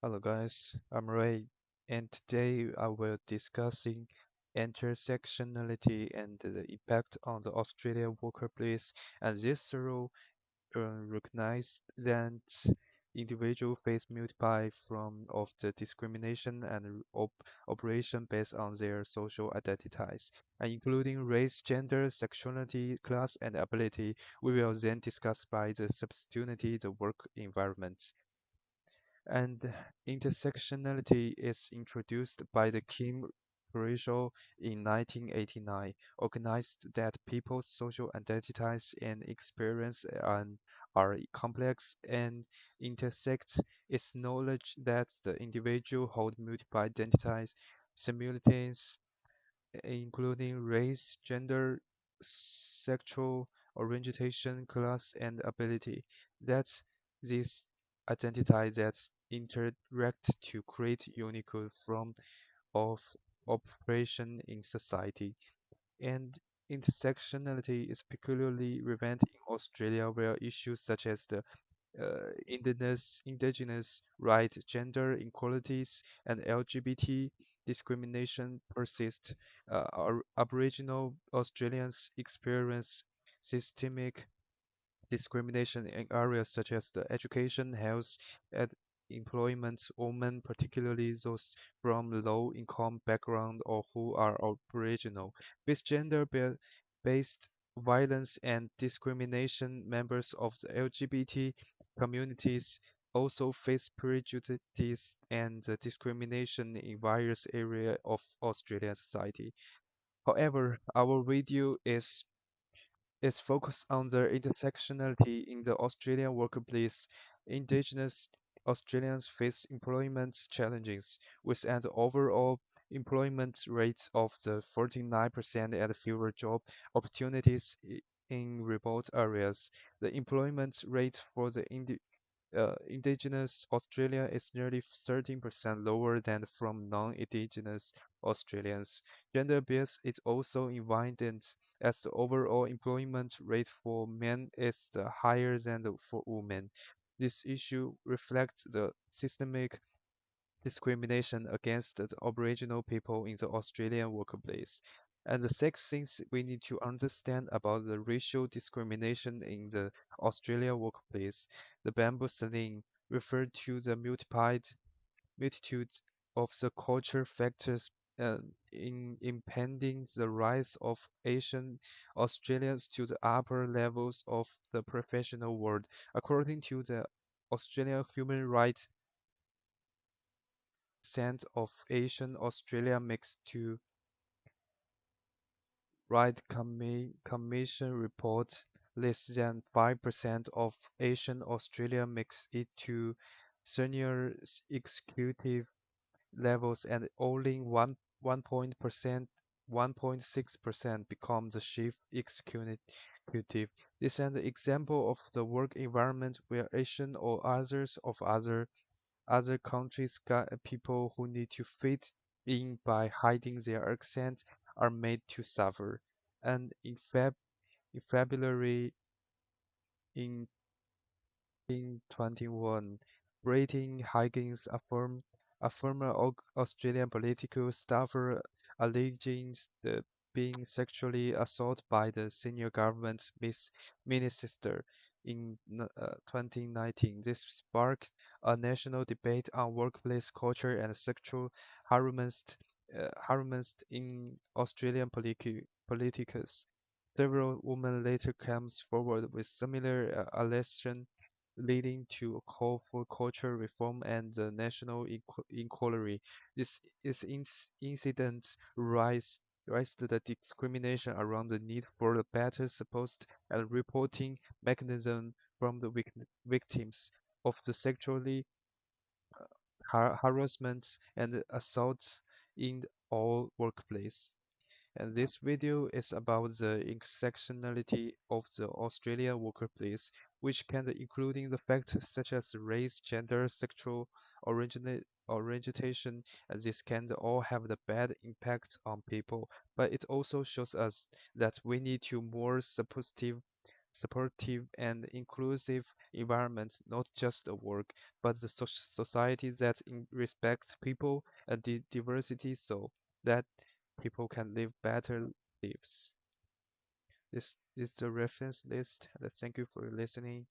Hello guys, I'm Ray, and today I will discussing intersectionality and the impact on the Australian workplace. And this role recognized that individual face multiple form of the discrimination and operation based on their social identities, and including race, gender, sexuality, class, and ability. We will then discuss by the substitutionality the work environment. And intersectionality is introduced by the Kim Corporation in 1989, organized that people's social identities and experience are complex and intersect. Its knowledge that the individual hold multiple identities simultaneously including race, gender, sexual orientation, class, and ability. That's these identities that interact to create unique form of operation in society. And intersectionality is peculiarly relevant in Australia, where issues such as the indigenous rights, gender inequalities, and LGBT discrimination persist. Aboriginal Australians experience systemic discrimination in areas such as the education, health, and employment. Women, particularly those from low-income background or who are Aboriginal, face gender-based violence and discrimination. Members of the LGBT communities also face prejudice and discrimination in various areas of Australian society. However, our video is focused on the intersectionality in the Australian workplace. Indigenous Australians face employment challenges, with an overall employment rate of the 49% and fewer job opportunities in remote areas. The employment rate for the indigenous Australia is nearly 13% lower than from non-indigenous Australians. Gender bias is also involved as the overall employment rate for men is higher than for women. This issue reflects the systemic discrimination against the Aboriginal people in the Australian workplace. And the sixth things we need to understand about the racial discrimination in the Australian workplace. The bamboo sling referred to the multitude of the culture factors in impeding the rise of Asian Australians to the upper levels of the professional world. According to the Australian Human Rights percent of Asian Australia mixed to Right Commission report less than 5% of Asian Australia makes it to senior executive levels and only 1.6% become the chief executive. This is an example of the work environment where Asian or others of other countries got people who need to fit in by hiding their accent are made to suffer. And in February in 2021, Braden Higgins, a former Australian political staffer, alleging the being sexually assaulted by the senior government minister in 2019. This sparked a national debate on workplace culture and sexual harassment in Australian politics. Several women later came forward with similar allegations leading to a call for cultural reform and the national inquiry. This incident raised the discrimination around the need for a better support and reporting mechanism from the victims of the sexually harassment and assault in all workplace. And this video is about the intersectionality of the Australian workplace, which can including the factors such as race, gender, sexual orientation, and this can all have the bad impact on people. But it also shows us that we need to more supportive supportive and inclusive environment, not just a work, but the society that respects people and diversity so that people can live better lives. This is the reference list. Thank you for listening.